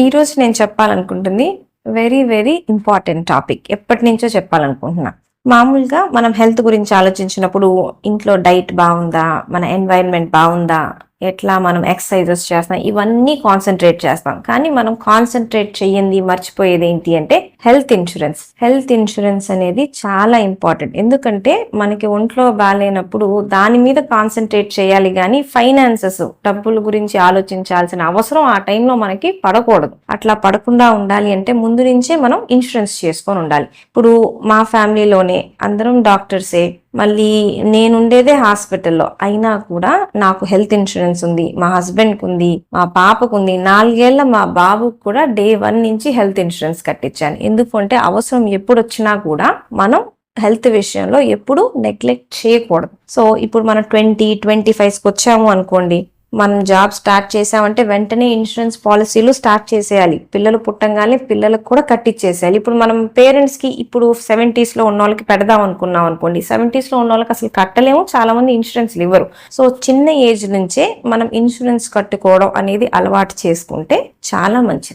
ఈరోజు నేను చెప్పాలనుకుంటుంది very very important topic. ఎప్పటి నుంచో చెప్పాలనుకుంటున్నా. మామూలుగా మనం హెల్త్ గురించి ఆలోచించినప్పుడు ఇంట్లో డైట్ బాగుందా, మన ఎన్వైరన్మెంట్ బాగుందా, ఎట్లా మనం ఎక్సర్సైజెస్ చేస్తాం, ఇవన్నీ కాన్సన్ట్రేట్ చేస్తాం. కానీ మనం కాన్సన్ట్రేట్ చెయ్యండి, మర్చిపోయేది ఏంటి అంటే హెల్త్ ఇన్సూరెన్స్. హెల్త్ ఇన్సూరెన్స్ అనేది చాలా ఇంపార్టెంట్. ఎందుకంటే మనకి ఒంట్లో బాగాలేనప్పుడు దాని మీద కాన్సన్ట్రేట్ చేయాలి, కానీ ఫైనాన్సెస్, డబ్బుల గురించి ఆలోచించాల్సిన అవసరం ఆ టైంలో మనకి పడకూడదు. అట్లా పడకుండా ఉండాలి అంటే ముందు నుంచే మనం ఇన్సూరెన్స్ చేసుకొని ఉండాలి. ఇప్పుడు మా ఫ్యామిలీలోనే అందరం డాక్టర్సే, మళ్ళీ నేనుండేదే హాస్పిటల్లో అయినా కూడా నాకు హెల్త్ ఇన్సూరెన్స్ ఉంది, మా హస్బెండ్కి ఉంది, మా పాపకు ఉంది, 4 ఏళ్ల మా బాబుకు కూడా డే 1 నుంచి హెల్త్ ఇన్సూరెన్స్ కట్టించాను. ఎందుకంటే అవసరం ఎప్పుడు వచ్చినా కూడా మనం హెల్త్ విషయంలో ఎప్పుడు నెగ్లెక్ట్ చేయకూడదు. సో ఇప్పుడు మనం 20-25కి వచ్చాము అనుకోండి, మనం జాబ్ స్టార్ట్ చేసామంటే వెంటనే ఇన్సూరెన్స్ పాలసీలు స్టార్ట్ చేసేయాలి. పిల్లలు పుట్టంగానే పిల్లలకు కూడా కట్టించేసేయాలి. ఇప్పుడు మనం పేరెంట్స్ కి ఇప్పుడు 70s లో ఉన్న వాళ్ళకి పెడదాం అనుకున్నాం అనుకోండి, 70s లో ఉన్న వాళ్ళకి అసలు కట్టలేము, చాలా మంది ఇన్సూరెన్స్ ఇవ్వరు. సో చిన్న ఏజ్ నుంచే మనం ఇన్సూరెన్స్ కట్టుకోవడం అనేది అలవాటు చేసుకుంటే చాలా మంచిది.